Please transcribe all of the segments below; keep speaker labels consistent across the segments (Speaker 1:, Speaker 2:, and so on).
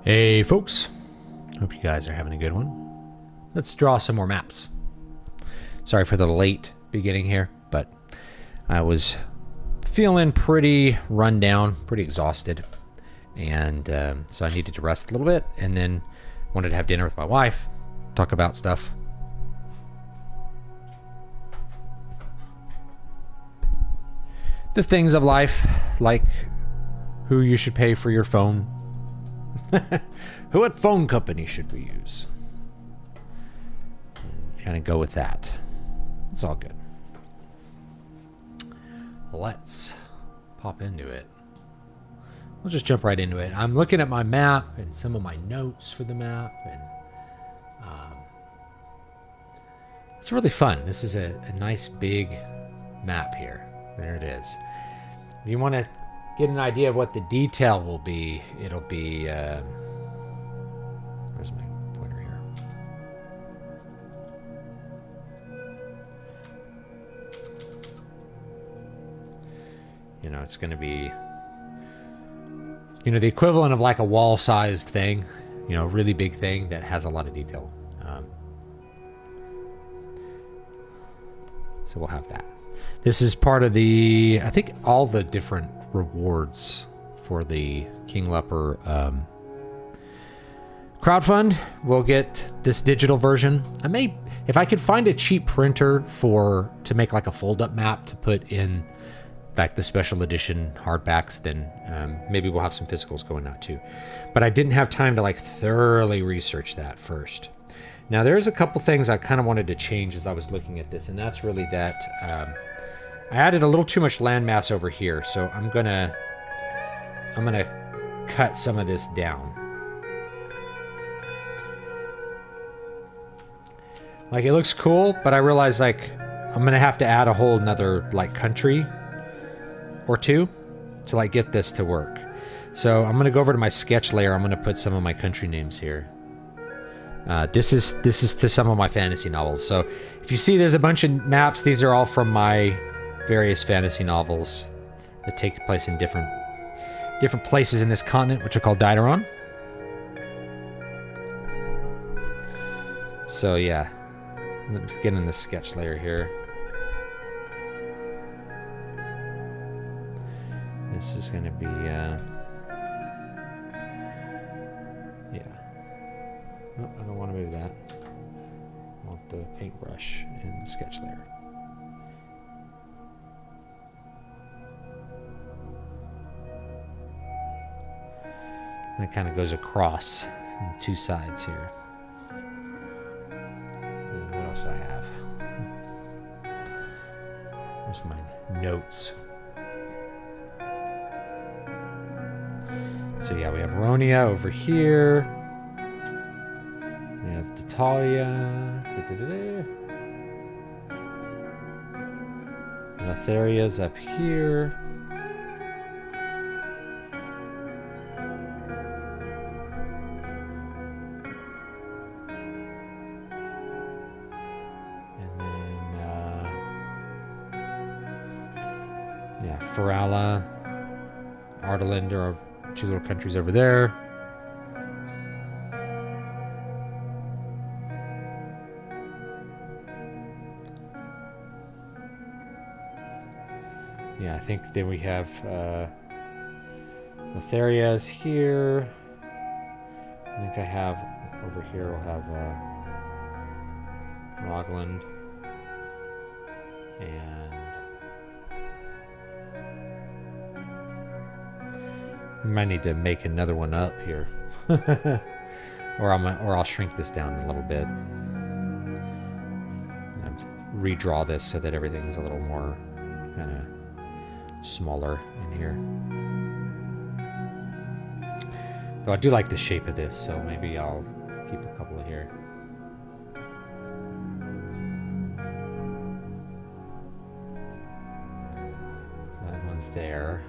Speaker 1: Hey folks, hope you guys are having a good one. Let's draw some more maps. Sorry for the late beginning here, but I was feeling pretty run down, pretty exhausted, and so I needed to rest a little bit, and then wanted to have dinner with my wife, talk about stuff. The things of life, like who you should pay for your phone. What phone company should we use? Kind of go with that. It's all good. Let's pop into it. We'll just jump right into it. I'm looking at my map and some of my notes for the map, and it's really fun. This is a nice big map here. There it is. If you want to get an idea of what the detail will be, it'll be where's my pointer here? You know, it's going to be, you know, the equivalent of like a wall-sized thing, you know, a really big thing that has a lot of detail. So we'll have that. This is part of the, I think, all the different rewards for the King Leper crowdfund. We'll get this digital version. I may, if I could find a cheap printer to make like a fold-up map to put in like the special edition hardbacks, then maybe we'll have some physicals going out too. But I didn't have time to like thoroughly research that first. Now there's a couple things I kind of wanted to change as I was looking at this, and that's really that I added a little too much landmass over here, so I'm gonna cut some of this down. Like, it looks cool, but I realize like I'm gonna have to add a whole nother like country or two to like get this to work. So I'm gonna go over to my sketch layer. I'm gonna put some of my country names here. This is to some of my fantasy novels. So if you see there's a bunch of maps, these are all from my various fantasy novels that take place in different places in this continent, which are called Dideron. So yeah, let's get in the sketch layer here. This is going to be yeah. No, I don't want to move that. I want the paintbrush in the sketch layer. And it kind of goes across on two sides here. And what else do I have? There's my notes. So yeah, we have Ronia over here. We have Tatalia. Lotharia's up here. Ferala, Ardaland are two little countries over there. Yeah, I think then we have Lotharia's here. I think I have over here we'll have Rogland and I might need to make another one up here, or I'll shrink this down a little bit. And redraw this so that everything's a little more kind of smaller in here. Though I do like the shape of this, so maybe I'll keep a couple of here. That one's there.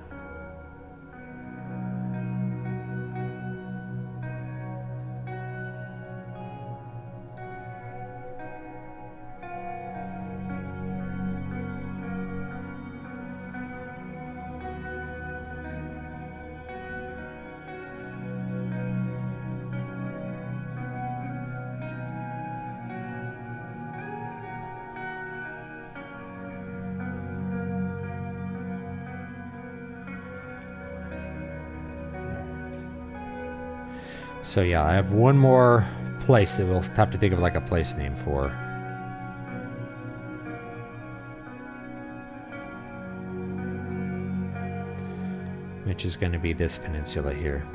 Speaker 1: So yeah, I have one more place that we'll have to think of like a place name for. Which is going to be this peninsula here.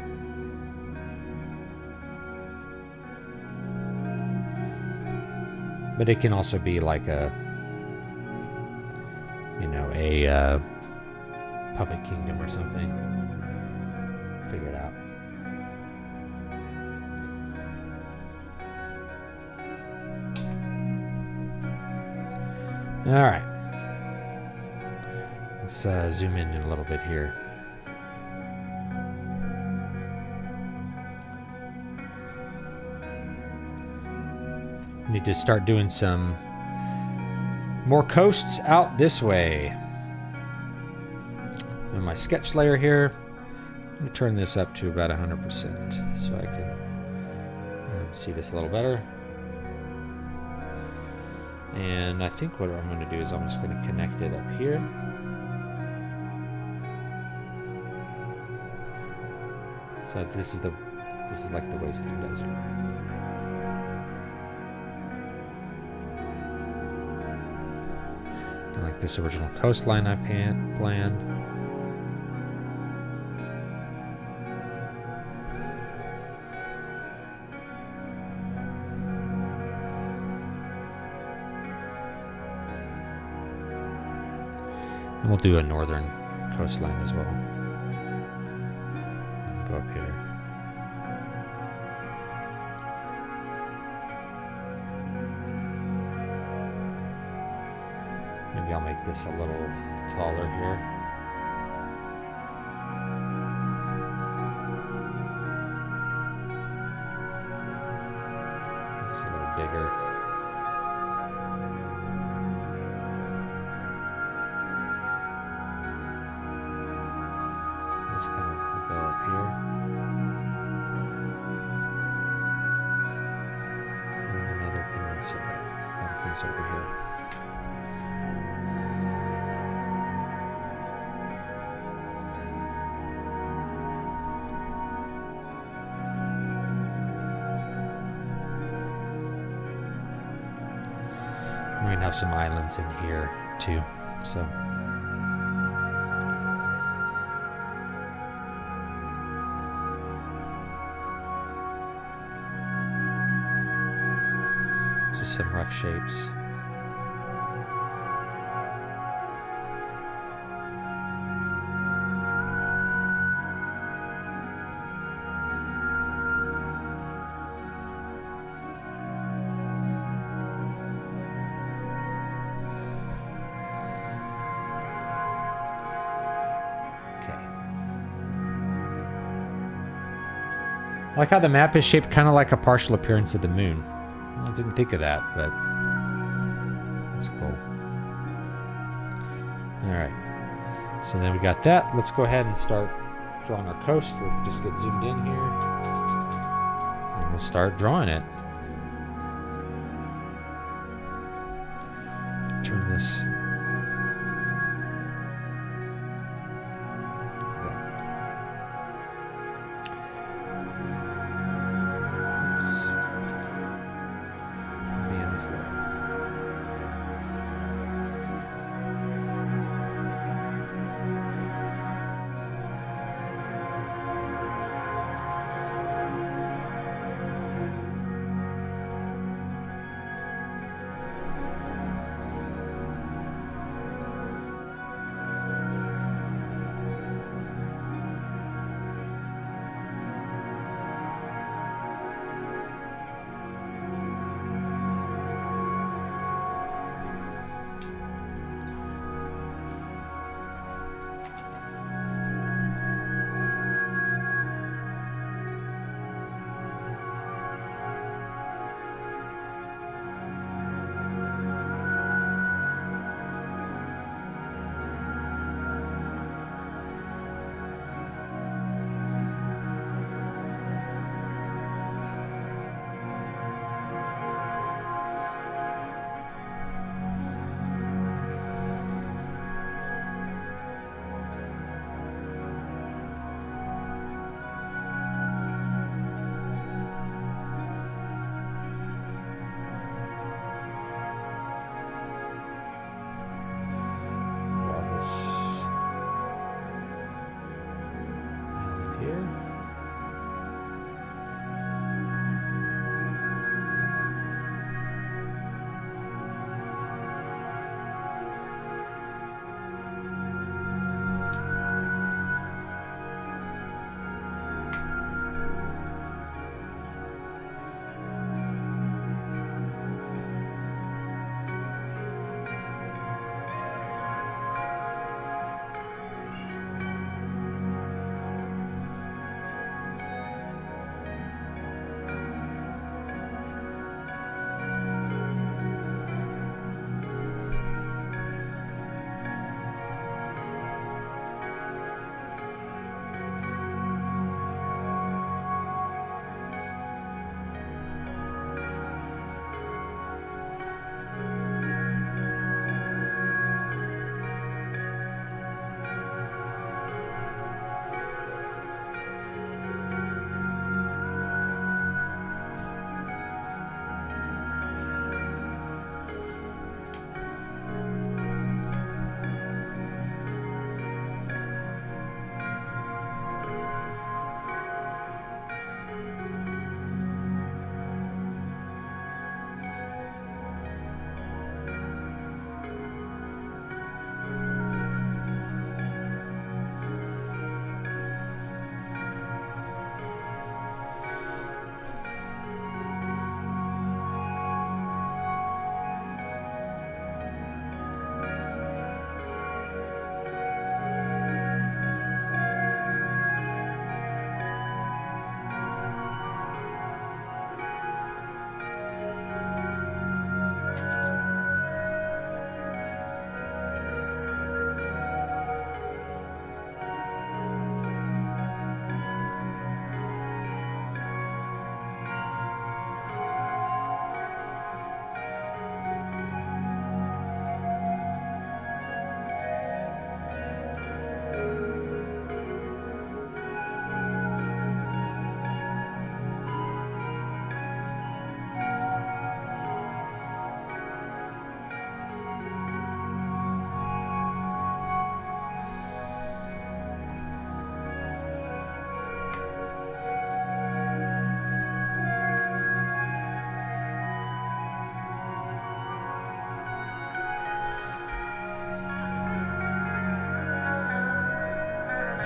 Speaker 1: But it can also be like a, you know, a puppet kingdom or something. Figure it out. All right. Let's zoom in a little bit here. Need to start doing some more coasts out this way. In my sketch layer here, I'm going to turn this up to about 100% so I can see this a little better. And I think what I'm going to do is I'm just going to connect it up here. So this is like the wasteland desert. Like this original coastline I planned. And we'll do a northern coastline as well. Go up here. Maybe I'll make this a little taller here. This a little bigger. This kind of will go up here. And another peninsula kind of comes over here. We're going to have some islands in here too, so. Just some rough shapes. I like how the map is shaped kind of like a partial appearance of the moon. Well, I didn't think of that, but that's cool. Alright, so then we got that. Let's go ahead and start drawing our coast. We'll just get zoomed in here. And we'll start drawing it. Turn this.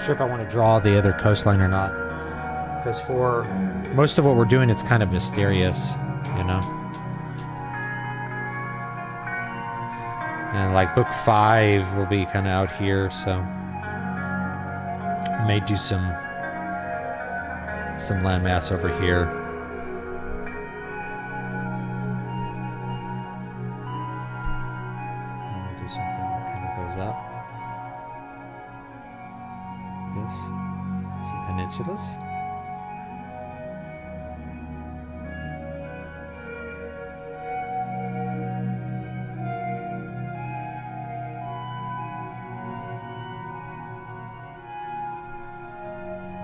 Speaker 1: sure if I want to draw the other coastline or not. Because for most of what we're doing, it's kind of mysterious, you know? And like book 5 will be kind of out here, so I may do some landmass over here. I'll do something that kind of goes up. This, some peninsulas.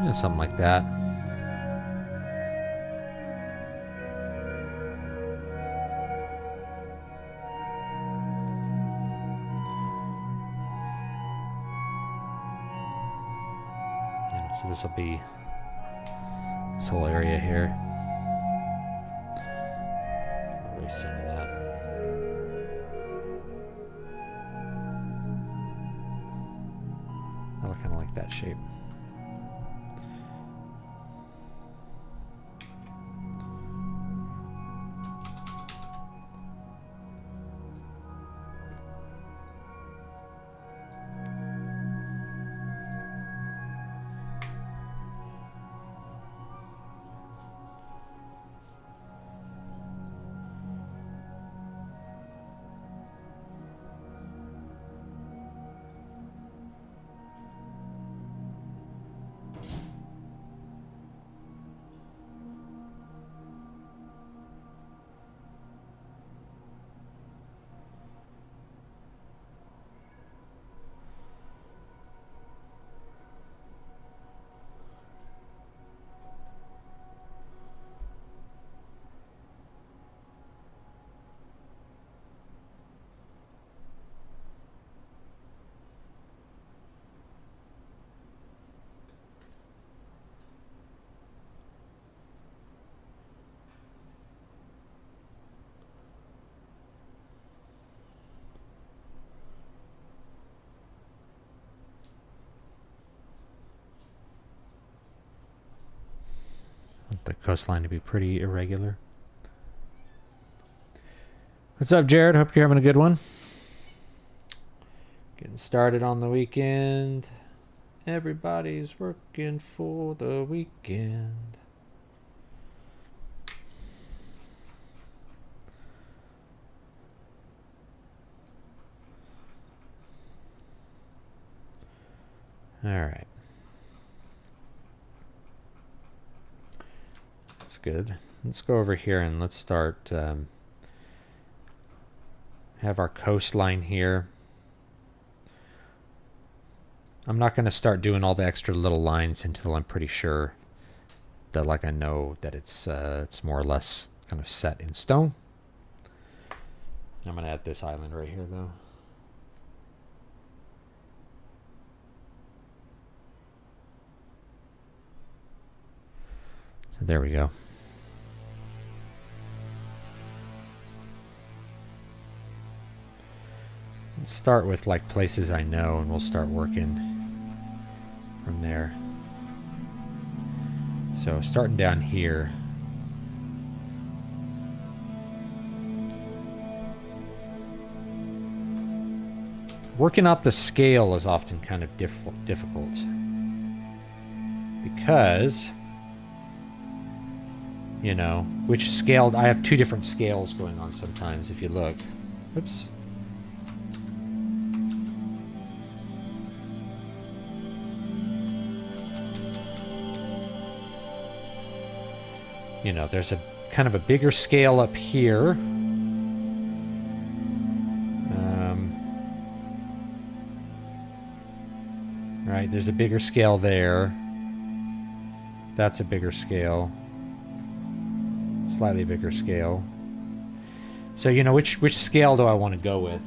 Speaker 1: Yeah, something like that. Yeah, so this will be this whole area here. I'll erase some of that. I kind of like that shape. The coastline to be pretty irregular. What's up, Jared? Hope you're having a good one. Getting started on the weekend. Everybody's working for the weekend. All right. That's good. Let's go over here and let's start have our coastline here. I'm not going to start doing all the extra little lines until I'm pretty sure that, like, I know that it's more or less kind of set in stone. I'm going to add this island right here, though. So there we go. Let's start with like places I know, and we'll start working from there. So starting down here. Working out the scale is often kind of difficult because, you know, which scale, I have two different scales going on sometimes if you look. Oops. You know, there's a kind of a bigger scale up here. Right, there's a bigger scale there. That's a bigger scale. Slightly bigger scale. So, you know, which scale do I want to go with?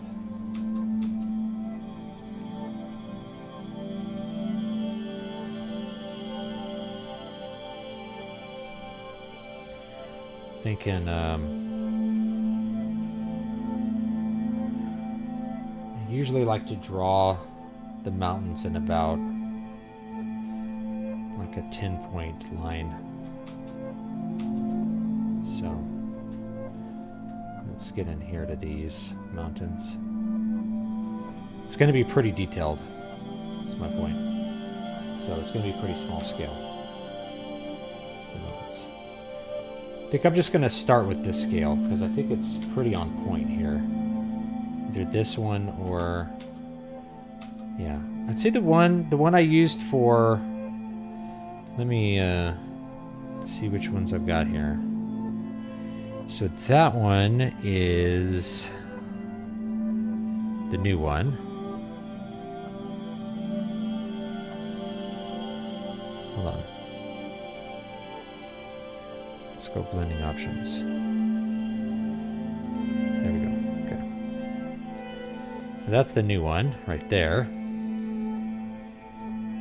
Speaker 1: Thinking, I usually like to draw the mountains in about like a 10-point line. So let's get in here to these mountains. It's going to be pretty detailed. That's my point. So it's going to be pretty small scale. The mountains. I think I'm just going to start with this scale because I think it's pretty on point here. Either this one or, yeah, I'd say the one I used for. Let me see which ones I've got here. So that one is the new one. Hold on. Let's go blending options. There we go. Okay. So that's the new one right there.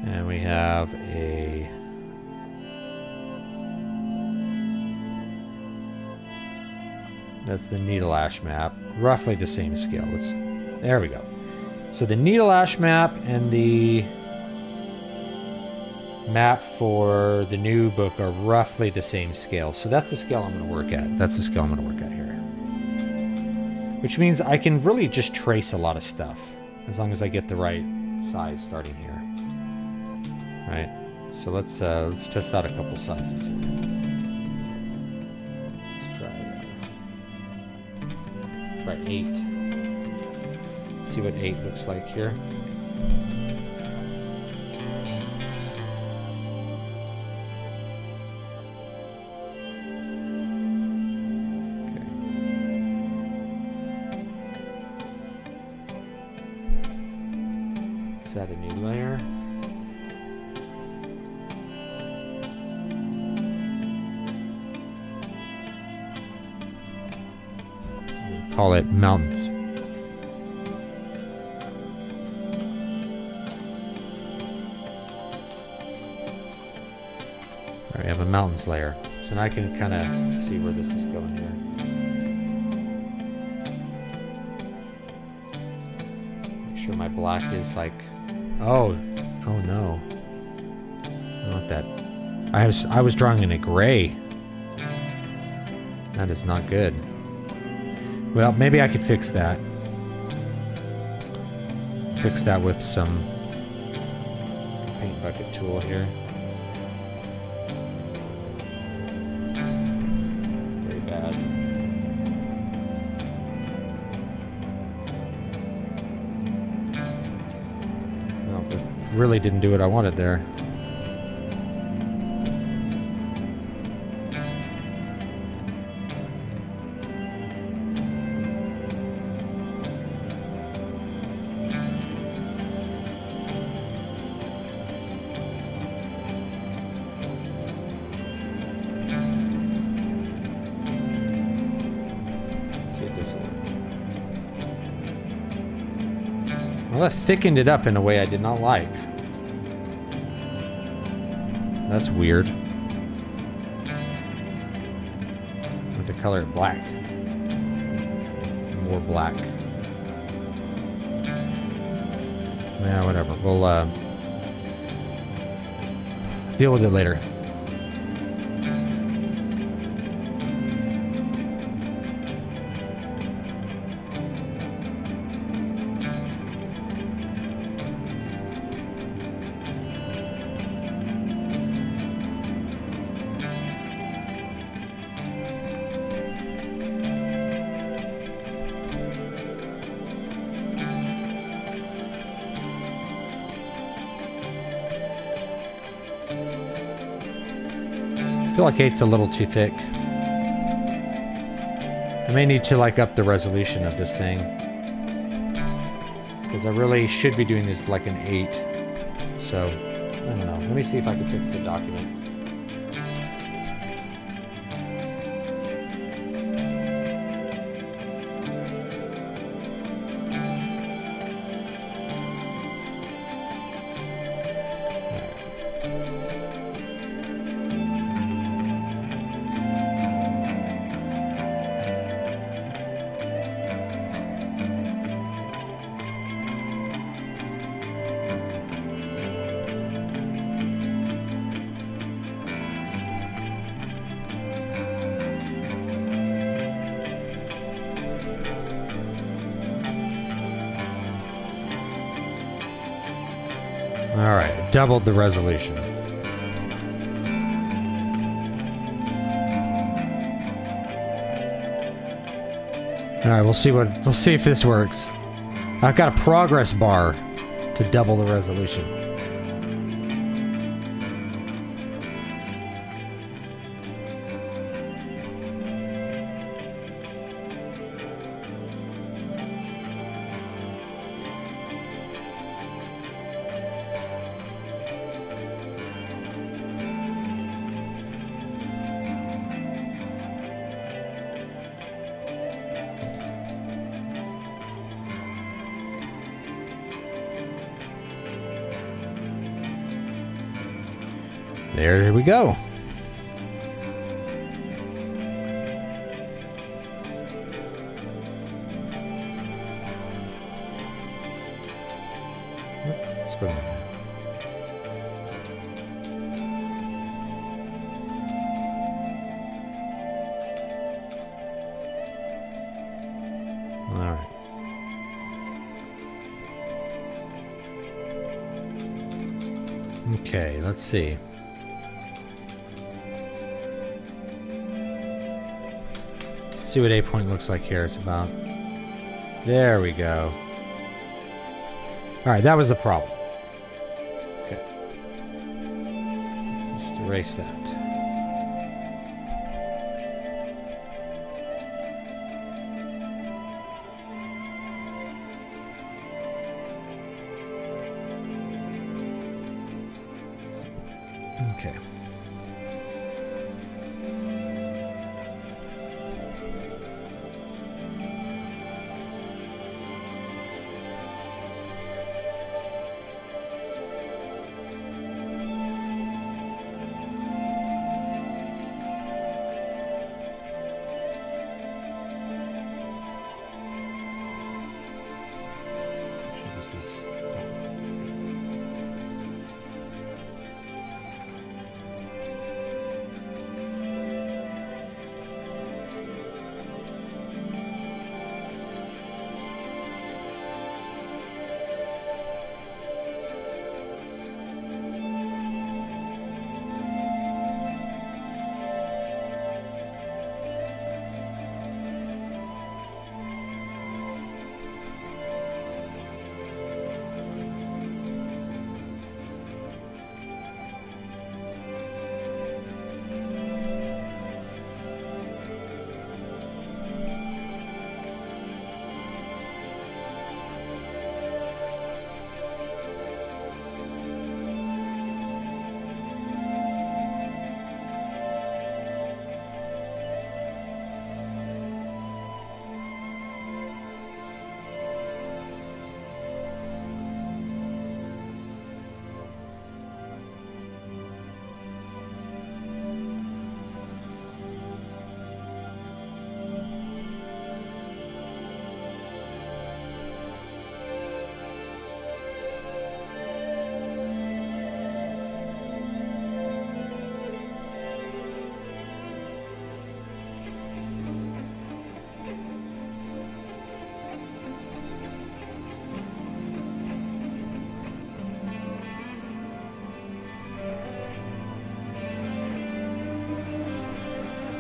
Speaker 1: And we have a that's the needle ash map, roughly the same scale. There we go. So the needle ash map and the map for the new book are roughly the same scale. So that's the scale I'm going to work at. That's the scale I'm going to work at here. Which means I can really just trace a lot of stuff as long as I get the right size starting here. All right. So let's test out a couple sizes here. Try 8. See what 8 looks like here. Okay. Let's add a new layer. Call it mountains. All right, we have a mountains layer. So now I can kind of see where this is going here. Make sure my black is like, oh no. I want that. I was drawing in a gray. That is not good. Well, maybe I could fix that. Fix that with some paint bucket tool here. Very bad. No, but really didn't do what I wanted there. Well, that thickened it up in a way I did not like. That's weird. I'm going to color it black. More black. Yeah, whatever. We'll deal with it later. I feel like 8's a little too thick. I may need to like up the resolution of this thing, because I really should be doing this like an 8. So, I don't know. Let me see if I can fix the document. Alright, doubled the resolution. Alright, we'll see if this works. I've got a progress bar to double the resolution. There we go. What's going on here? All right. Okay, let's see. See what A point looks like here. It's about... There we go. Alright, that was the problem. Okay. Just erase that. Okay.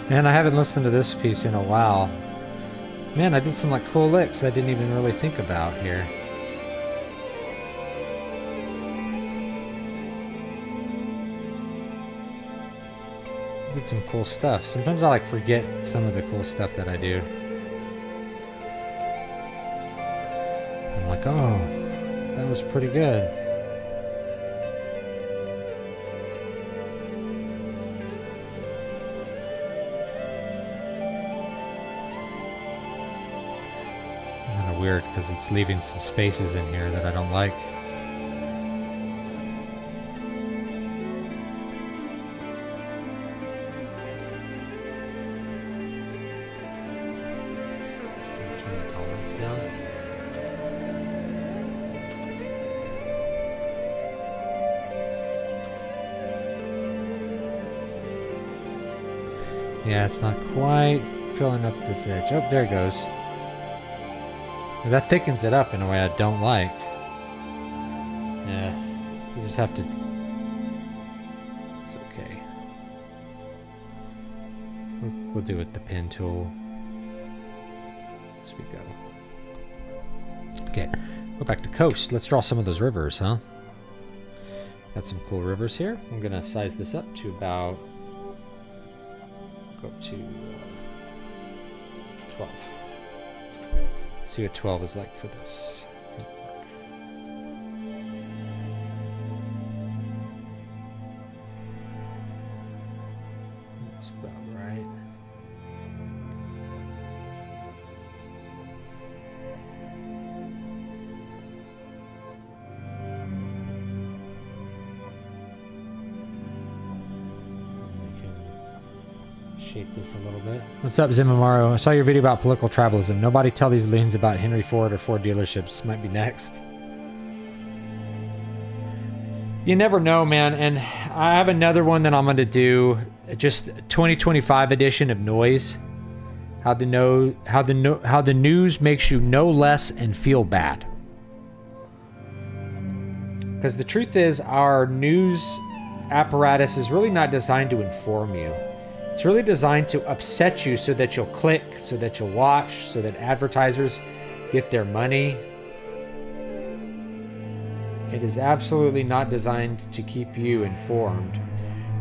Speaker 1: Man, I haven't listened to this piece in a while. Man, I did some like cool licks I didn't even really think about here. Did some cool stuff. Sometimes I like forget some of the cool stuff that I do. I'm like, oh, that was pretty good. Weird because it's leaving some spaces in here that I don't like. Turn the tolerance down. Yeah, it's not quite filling up this edge. Oh, there it goes. That thickens it up in a way I don't like. Yeah. You just have to... It's okay. We'll do it with the pen tool. As we go. Okay, go back to coast. Let's draw some of those rivers, huh? Got some cool rivers here. I'm gonna size this up to about... Go up to 12. See what 12 is like for this. That's about right. Shape this a little bit. What's up, Zimamaro? I saw your video about political tribalism. Nobody tell these loons about Henry Ford or Ford dealerships. Might be next. You never know, man. And I have another one that I'm going to do. Just 2025 edition of Noise. How the news makes you know less and feel bad. Because the truth is, our news apparatus is really not designed to inform you. It's really designed to upset you so that you'll click, so that you'll watch, so that advertisers get their money. It is absolutely not designed to keep you informed.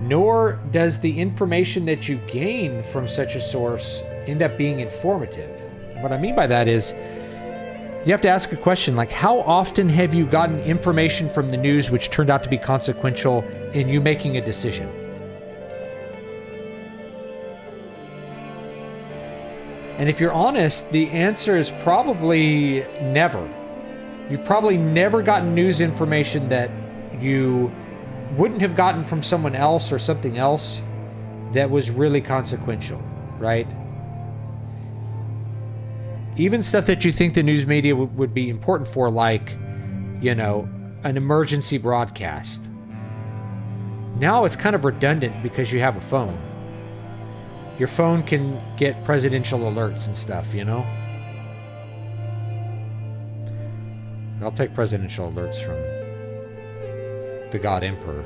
Speaker 1: Nor does the information that you gain from such a source end up being informative. What I mean by that is, you have to ask a question like, how often have you gotten information from the news which turned out to be consequential in you making a decision? And if you're honest, the answer is probably never. You've probably never gotten news information that you wouldn't have gotten from someone else or something else that was really consequential, right? Even stuff that you think the news media would be important for, like, you know, an emergency broadcast. Now it's kind of redundant because you have a phone. Your phone can get presidential alerts and stuff, you know? I'll take presidential alerts from the God Emperor.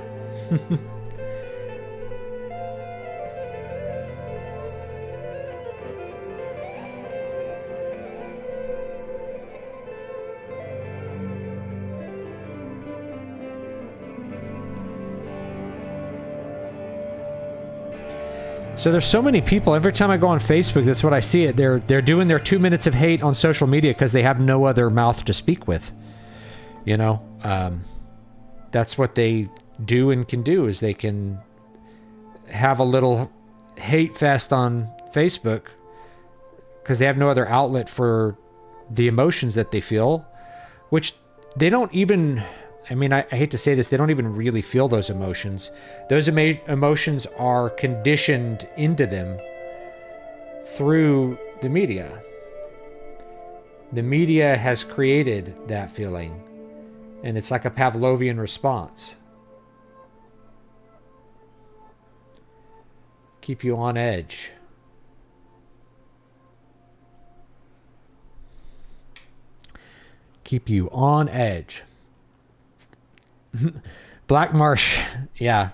Speaker 1: So there's so many people. Every time I go on Facebook, that's what I see it. They're doing their 2 minutes of hate on social media because they have no other mouth to speak with. You know, that's what they do and can do, is they can have a little hate fest on Facebook because they have no other outlet for the emotions that they feel, which they don't even... I mean, I hate to say this, they don't even really feel those emotions. Those emotions are conditioned into them through the media. The media has created that feeling, and it's like a Pavlovian response. Keep you on edge. Keep you on edge. Black Marsh, yeah.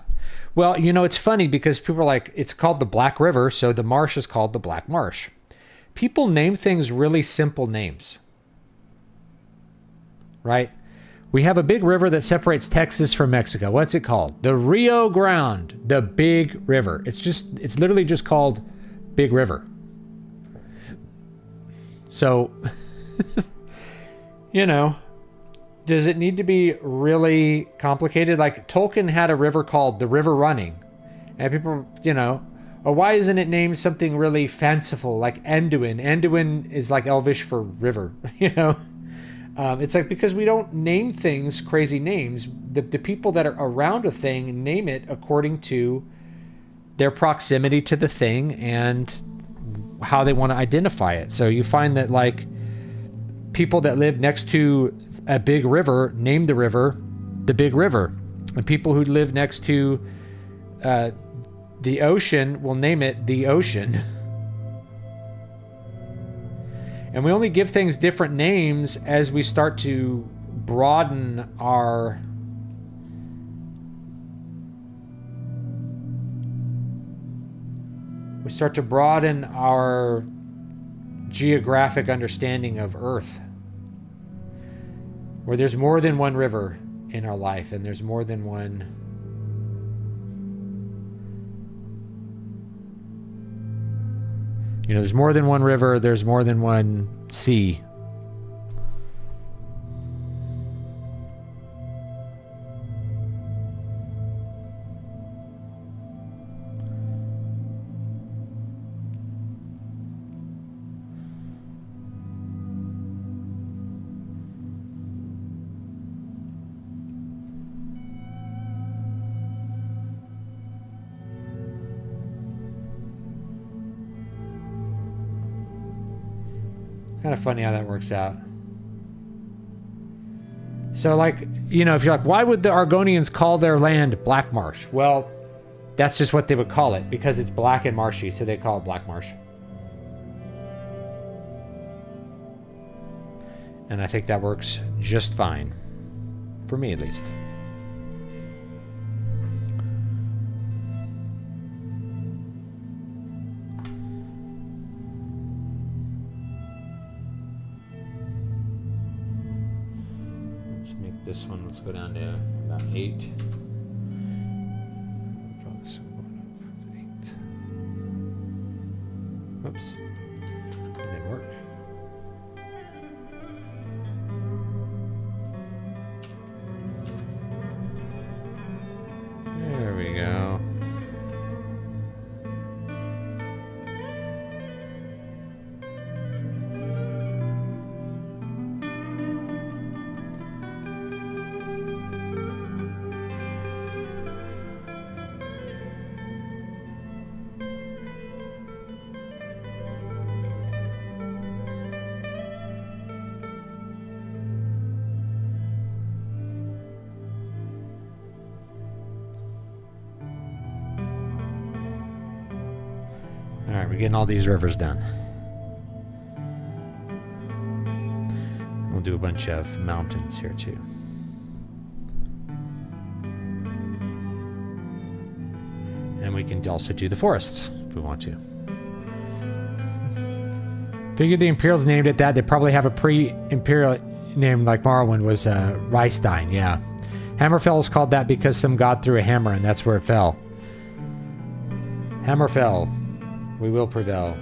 Speaker 1: Well, you know, it's funny because people are like, it's called the Black River, so the marsh is called the Black Marsh. People name things really simple names, right? We have a big river that separates Texas from Mexico. What's it called? The Rio Grande, the Big River. It's literally just called Big River. So, you know, does it need to be really complicated? Like, Tolkien had a river called the River Running. And people, you know, oh, why isn't it named something really fanciful like Anduin? Anduin is like Elvish for river, you know? It's like, because we don't name things crazy names. The people that are around a thing name it according to their proximity to the thing and how they want to identify it. So you find that, like, people that live next to a big river name the river the Big River, and people who live next to the ocean will name it the Ocean. And we only give things different names as we start to broaden our We start to broaden our geographic understanding of Earth, where there's more than one river in our life, and there's more than one there's more than one river, there's more than one sea. Kind of funny how that works out. So, like, if you're like, why would the Argonians call their land Black Marsh? Well, that's just what they would call it, because it's black and marshy, so they call it Black Marsh. And I think that works just fine. For me, at least. This one, let's go down to about 8. Draw this one up with 8. Whoops. That didn't work. There we go. Alright, we're getting all these rivers done. We'll do a bunch of mountains here too. And we can also do the forests if we want to. Figured the Imperials named it that. They probably have a pre-Imperial name like Morrowind was Reistein, yeah. Hammerfell is called that because some god threw a hammer and that's where it fell. Hammerfell. We will prevail.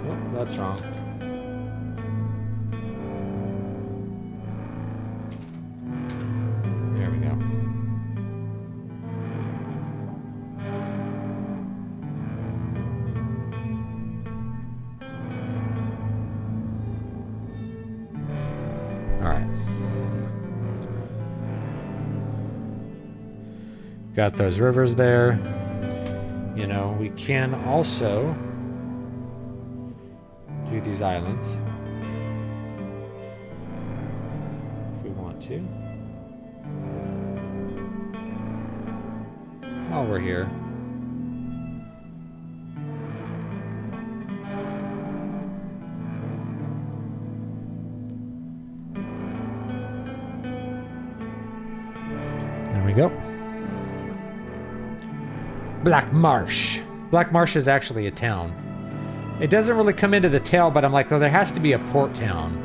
Speaker 1: Oh, that's wrong. There we go. All right. Got those rivers there. We can also do these islands if we want to. While we're here. There we go. Black Marsh. Black Marsh is actually a town. It doesn't really come into the tale, but I'm like, oh, there has to be a port town.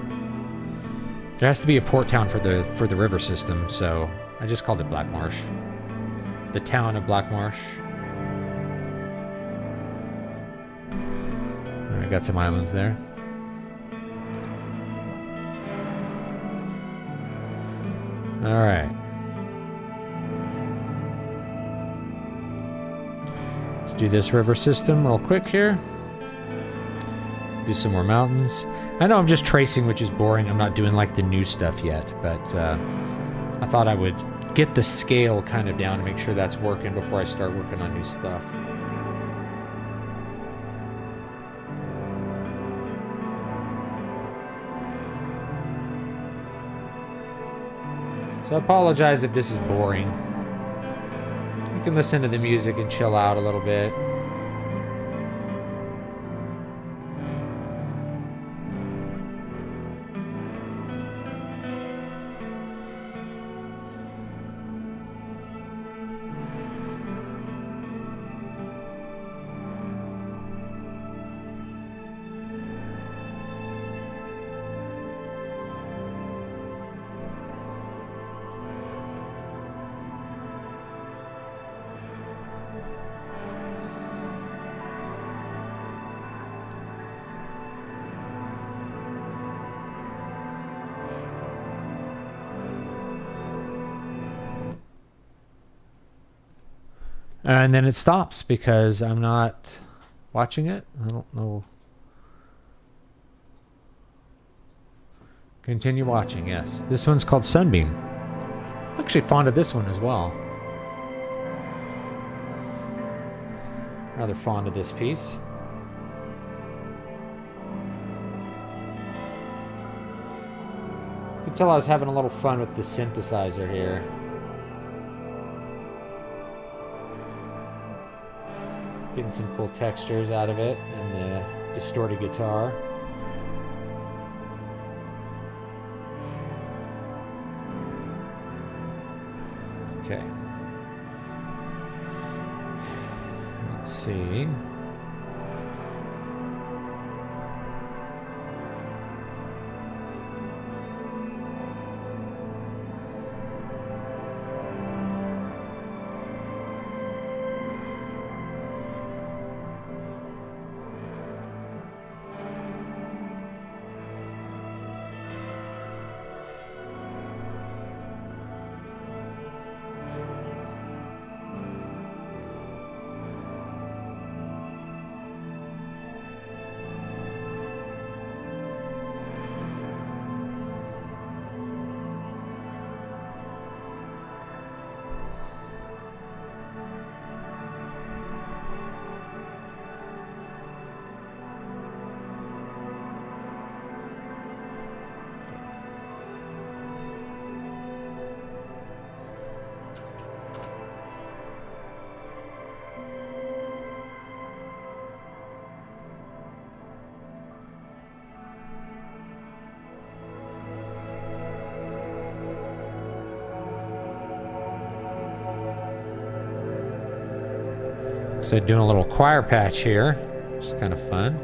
Speaker 1: There has to be a port town for the river system, so I just called it Black Marsh. The town of Black Marsh. Alright, got some islands there. Alright. Let's do this river system real quick here. Do some more mountains. I know I'm just tracing, which is boring. I'm not doing like the new stuff yet, but I thought I would get the scale kind of down to make sure that's working before I start working on new stuff. So I apologize if this is boring. You can listen to the music and chill out a little bit. And then it stops because I'm not watching it. I don't know. Continue watching, yes. This one's called Sunbeam. I'm actually fond of this one as well. Rather fond of this piece. You can tell I was having a little fun with the synthesizer here. Getting some cool textures out of it and the distorted guitar. Okay. Let's see. So doing a little choir patch here, which is kind of fun.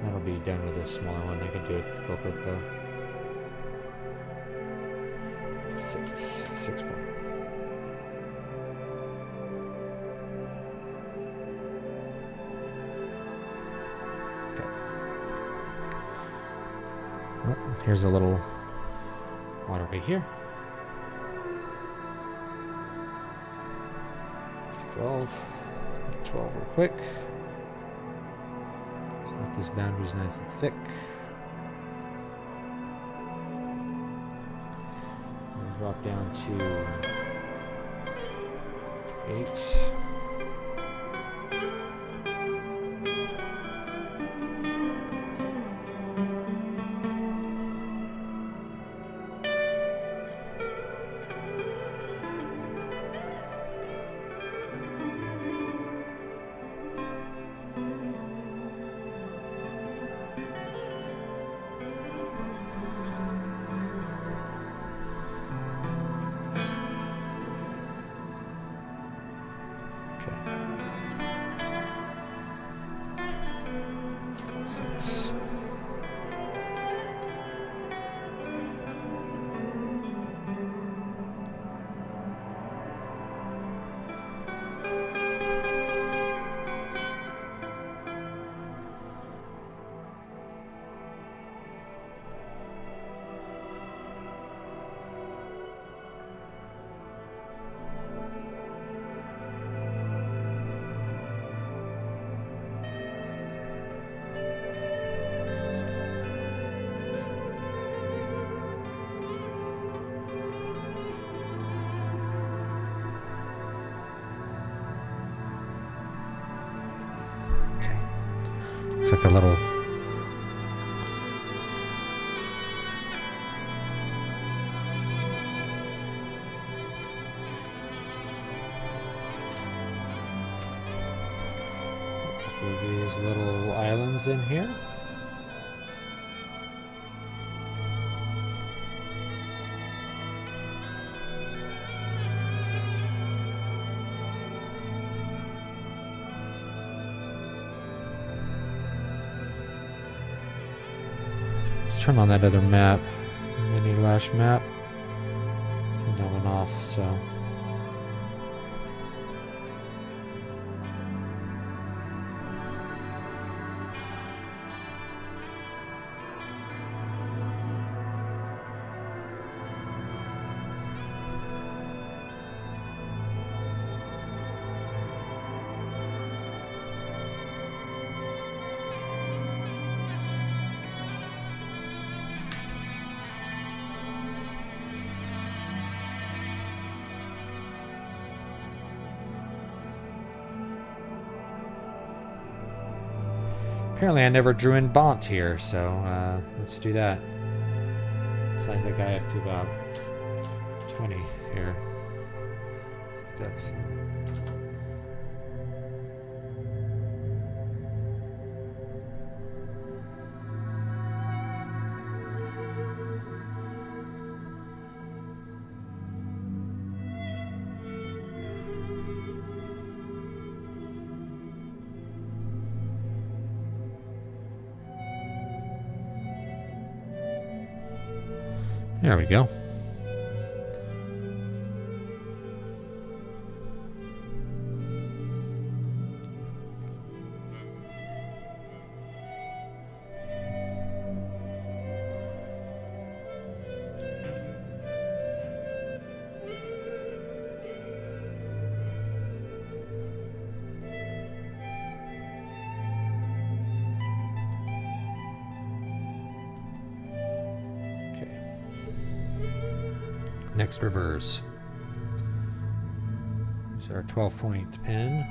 Speaker 1: That'll be done with a smaller one. I can do it real quick though. 6 point. Okay. Oh, here's a little water right here. 12 real quick. So let these boundaries nice and thick. And drop down to 8. It's like a little of these little islands in here. Let's turn on that other map. Mini lash map. Turn that one off, so. Apparently I never drew in Bont here, so let's do that. Size that guy up to about 20 here. That's... There we go. Next reverse. So our 12-point pen.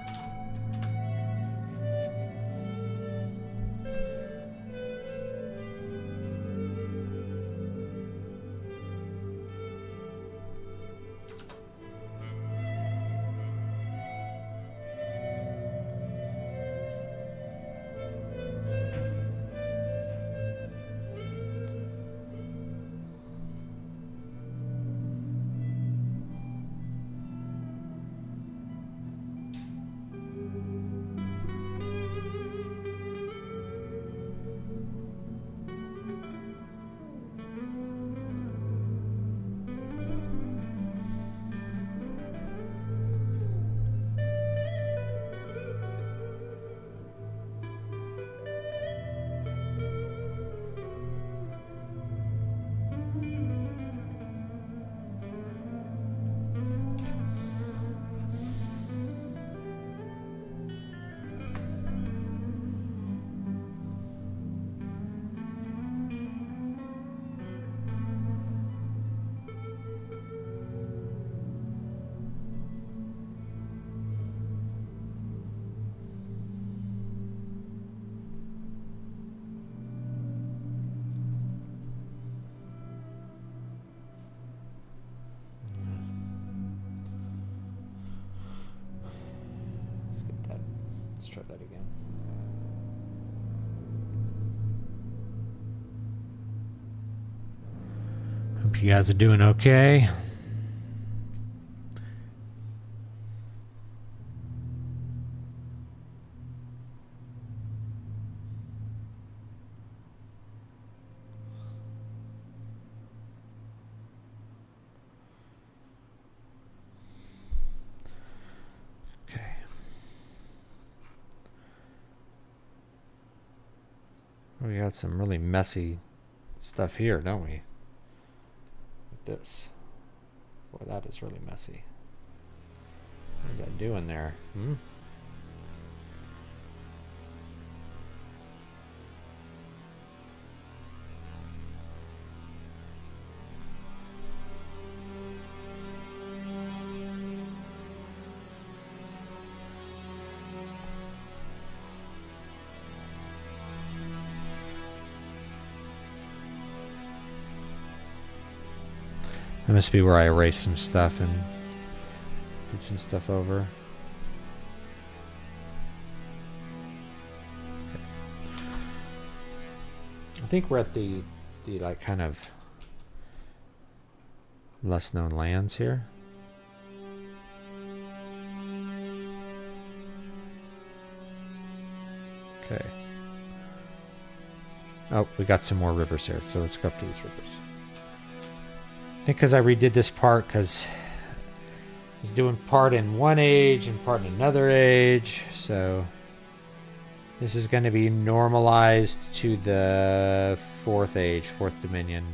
Speaker 1: Let's try that again. Hope you guys are doing okay. We got some really messy stuff here, don't we? Like this. Boy, that is really messy. What is that doing there? Hmm? That must be where I erased some stuff and did some stuff over. Okay. I think we're at the like kind of less known lands here. Okay. Oh, we got some more rivers here, so let's go up to these rivers. I think because I redid this part because I was doing part in one age and part in another age, so this is going to be normalized to the fourth age, fourth dominion.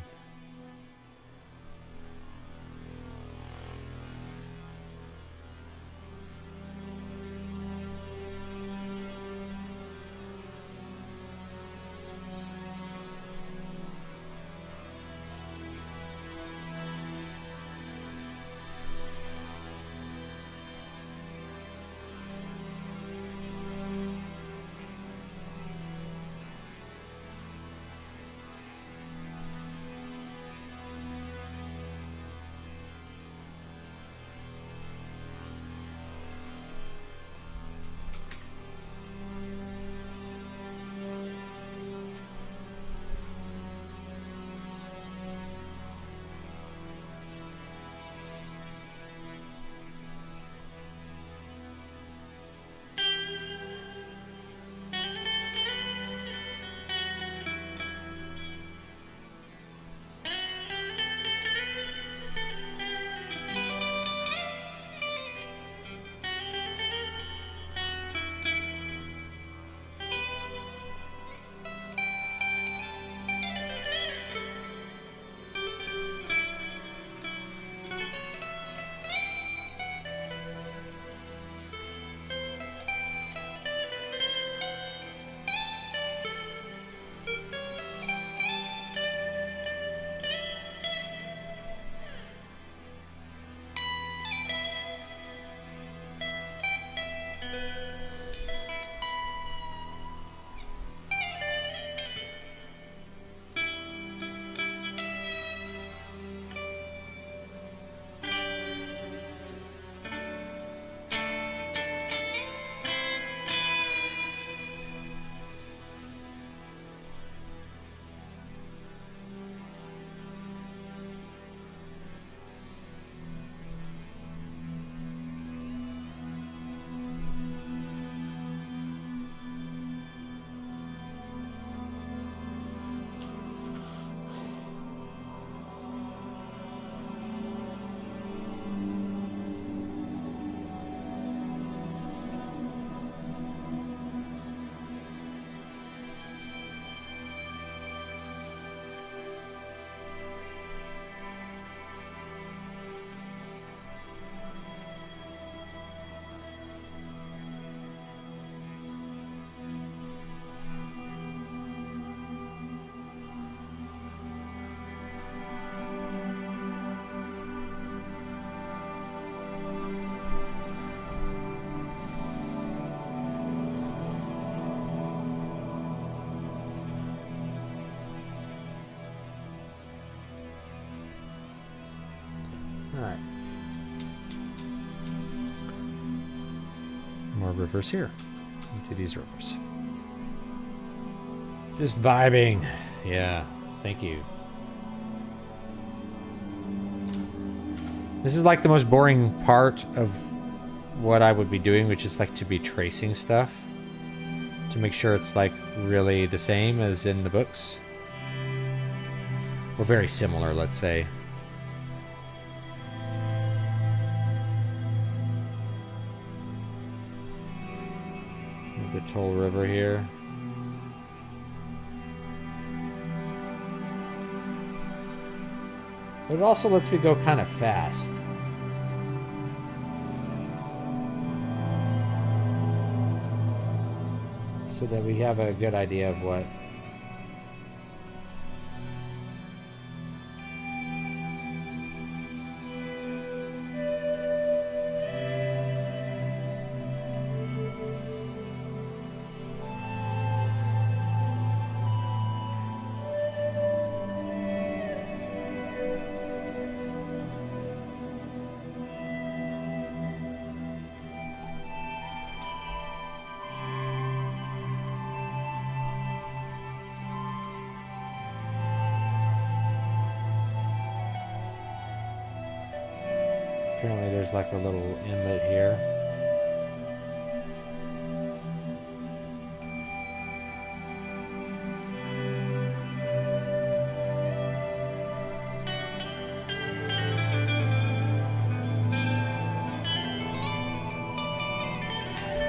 Speaker 1: Alright. More rivers here. Into these rivers. Just vibing. Yeah. Thank you. This is like the most boring part of what I would be doing, which is like to be tracing stuff. To make sure it's like really the same as in the books. Or very similar, let's say. The Toll River here. But it also lets me go kind of fast. So that we have a good idea of what apparently there's like a little inlet here.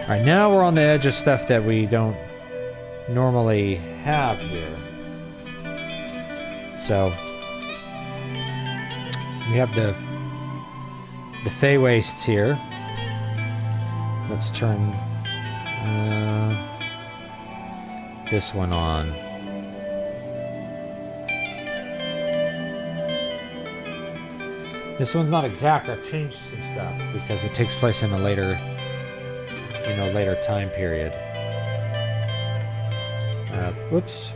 Speaker 1: Alright, now we're on the edge of stuff that we don't normally have here. So we have the Fey Wastes here. Let's turn this one on. This one's not exact. I've changed some stuff because it takes place in a later, later time period. Whoops.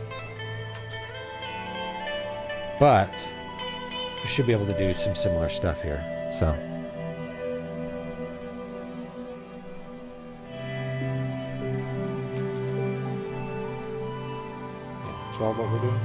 Speaker 1: But we should be able to do some similar stuff here. So. Yeah, 12 what we're doing.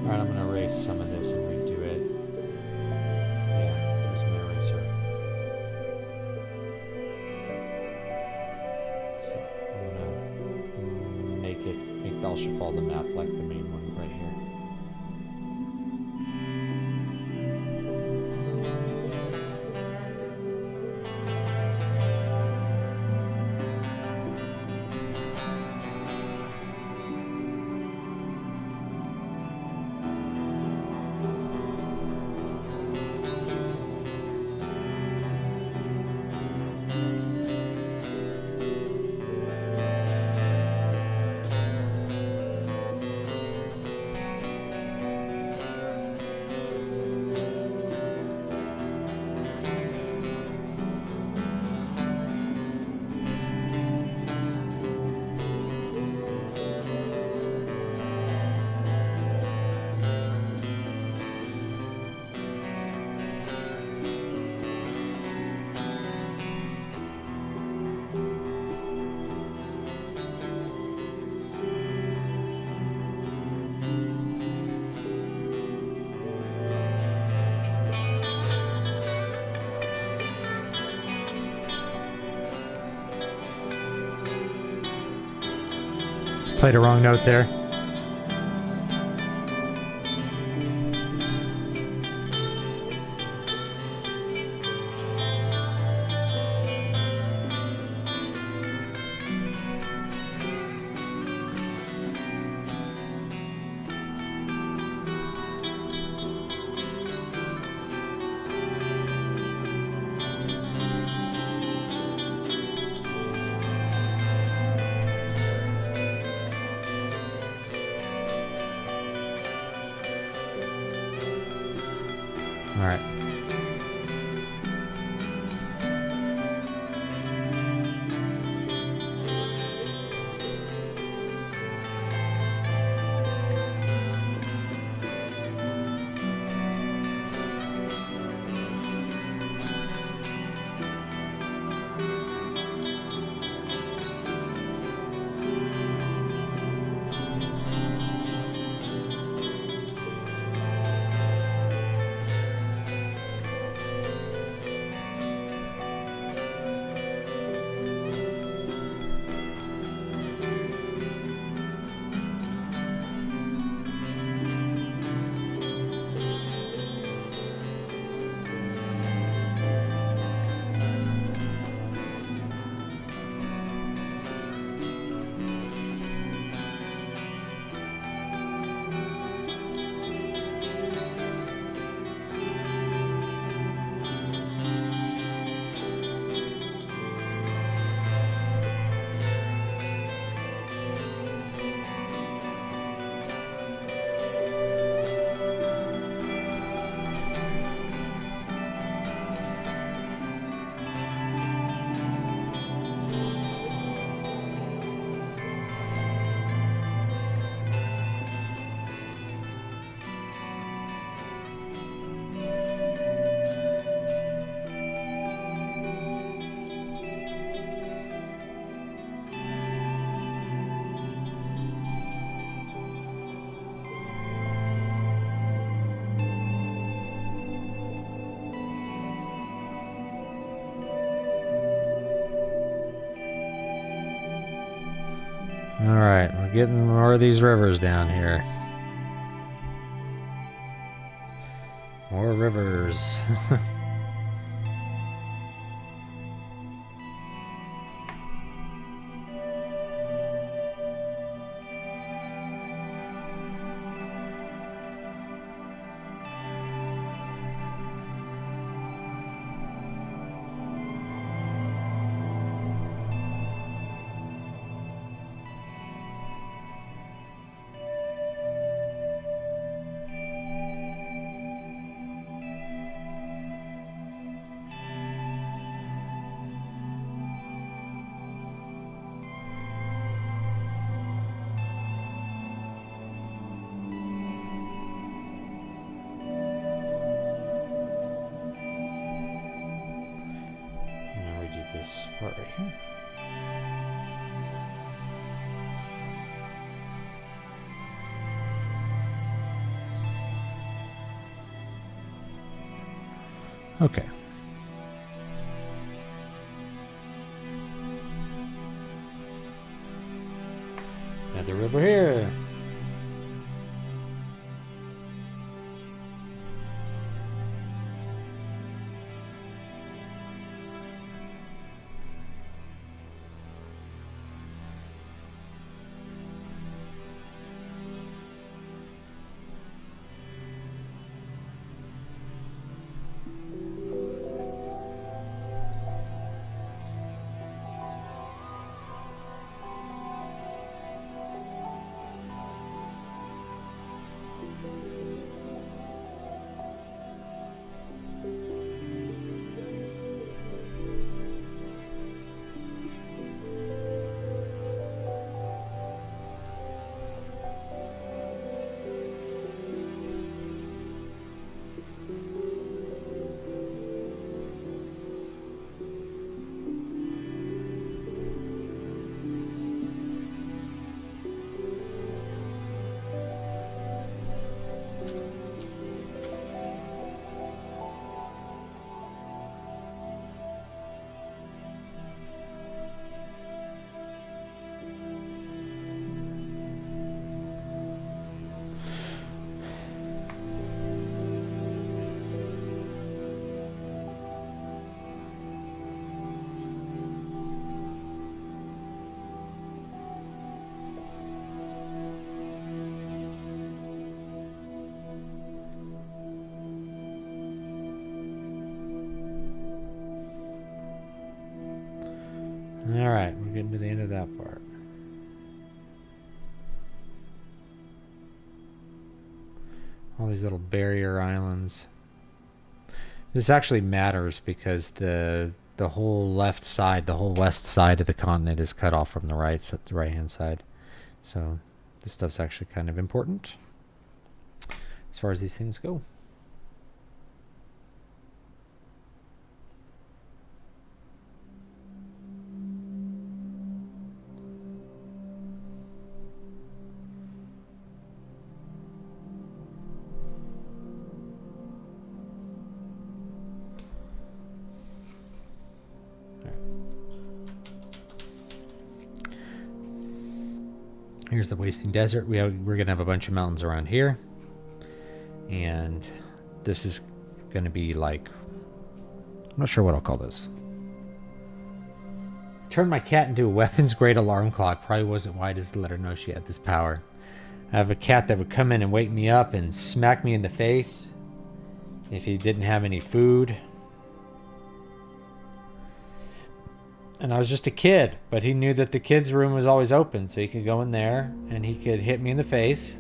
Speaker 1: Alright, I'm going to erase some of this and redo it. Yeah, there's my eraser. So I'm going to make Belshafal the map like the main one right here. Played a wrong note there. All right. Alright, we're getting more of these rivers down here. More rivers. This part right here. Okay. Another river here. Alright, we're getting to the end of that part. All these little barrier islands. This actually matters because the whole left side, the whole west side of the continent is cut off from the right hand side. So this stuff's actually kind of important as far as these things go. Here's the wasting desert. We're going to have a bunch of mountains around here. And this is going to be like... I'm not sure what I'll call this. Turned my cat into a weapons-grade alarm clock. Probably wasn't wise to let her know she had this power. I have a cat that would come in and wake me up and smack me in the face if he didn't have any food. And I was just a kid, but he knew that the kids' room was always open, so he could go in there and he could hit me in the face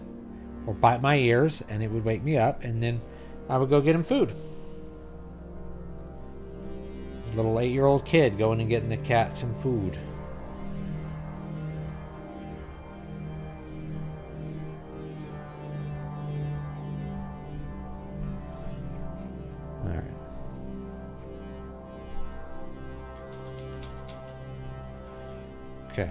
Speaker 1: or bite my ears, and it would wake me up, and then I would go get him food. This little 8-year-old kid going and getting the cat some food. Okay.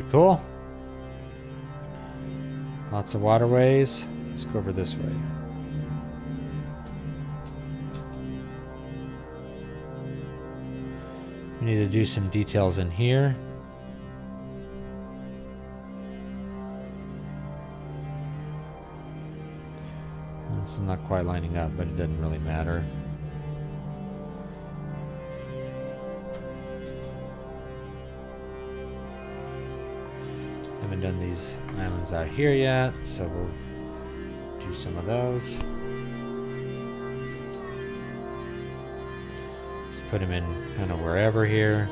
Speaker 1: Pretty cool. Lots of waterways. Let's go over this way. We need to do some details in here. This is not quite lining up, but it doesn't really matter. Haven't done these islands out here yet, so we'll do some of those. Just put them in kind of wherever here.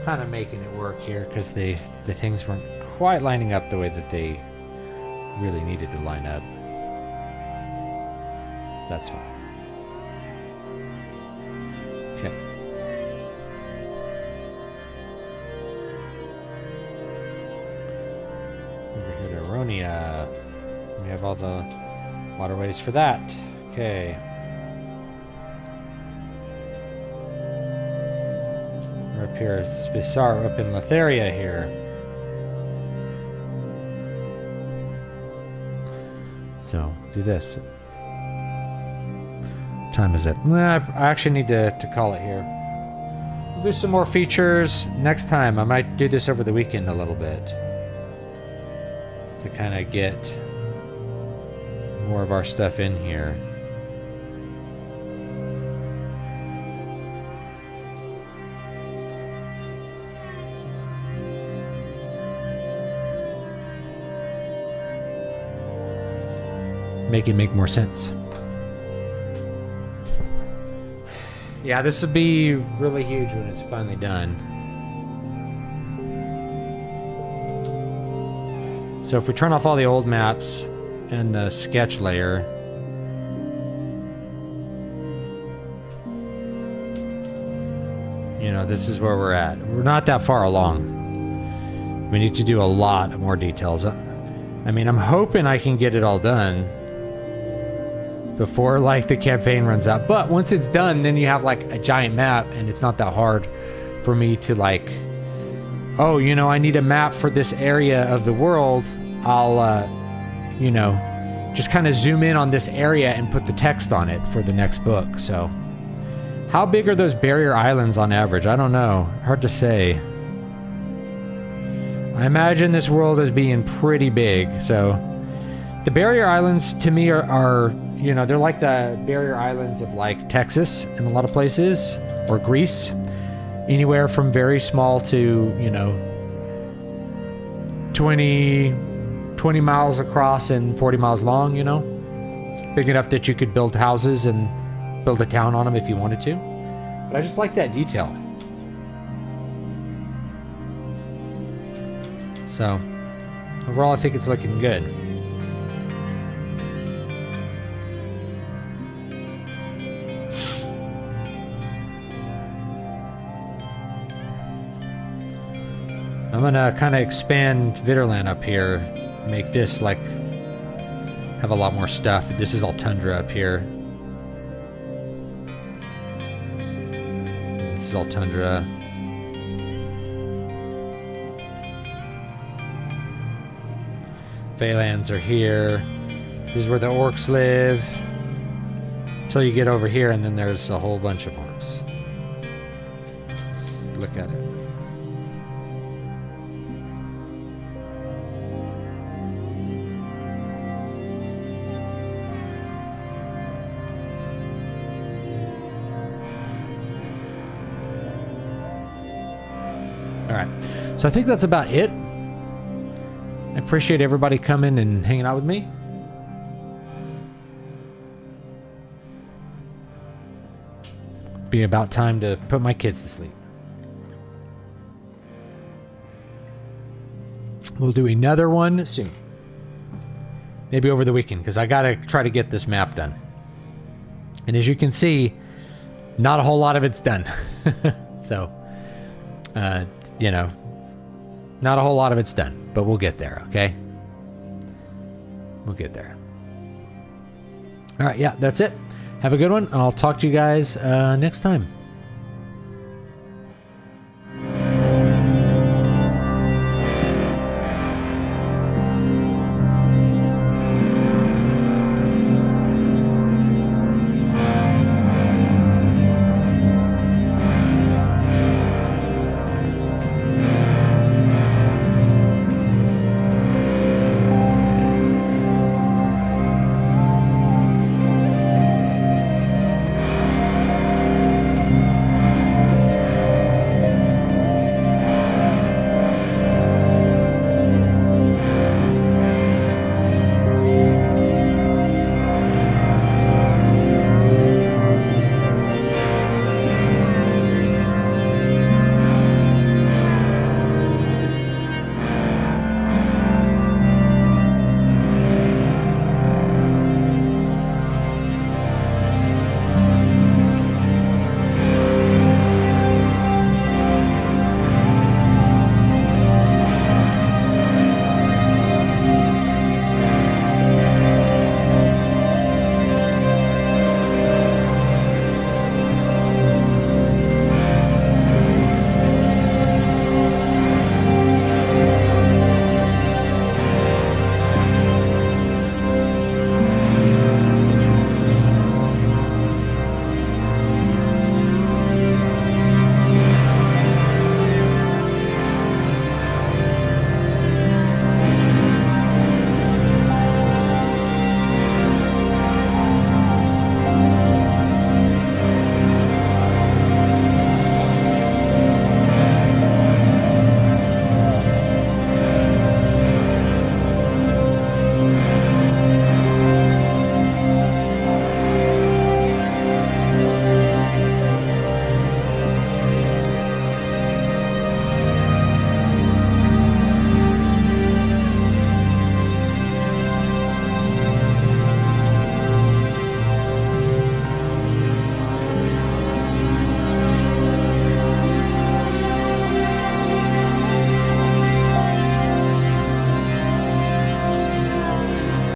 Speaker 1: Kind of making it work here because the things weren't quite lining up the way that they really needed to line up. That's fine. Okay. Over here to Aronia. We have all the waterways for that. Okay. Up here, Spisar up in Lotharia here. So, do this. What time is it? Nah, I actually need to call it here. We'll do some more features next time. I might do this over the weekend a little bit. To kind of get more of our stuff in here. Make it make more sense. Yeah, this will be really huge when it's finally done. So if we turn off all the old maps and the sketch layer, you know, this is where we're at. We're not that far along. We need to do a lot more details. I mean, I'm hoping I can get it all done before like the campaign runs out, but once it's done, then you have like a giant map and it's not that hard for me to like, oh, you know, I need a map for this area of the world. I'll you know, just kind of zoom in on this area and put the text on it for the next book. So how big are those barrier islands on average? I don't know, hard to say. I imagine this world as being pretty big. So the barrier islands to me are you know, they're like the barrier islands of like Texas in a lot of places, or Greece. Anywhere from very small to, you know, 20 miles across and 40 miles long, you know. Big enough that you could build houses and build a town on them if you wanted to. But I just like that detail. So, overall I think it's looking good. I'm gonna kind of expand Vitterland up here, make this like have a lot more stuff. This is all tundra up here. This is all tundra. Phalanx are here. This is where the orcs live. Until you get over here, and then there's a whole bunch of orcs. Let's look at it. Alright, so I think that's about it. I appreciate everybody coming and hanging out with me. Be about time to put my kids to sleep. We'll do another one soon. Maybe over the weekend, because I gotta try to get this map done. And as you can see, not a whole lot of it's done. So, you know, not a whole lot of it's done, but we'll get there, okay? We'll get there. All right, yeah, that's it. Have a good one. I'll talk to you guys next time.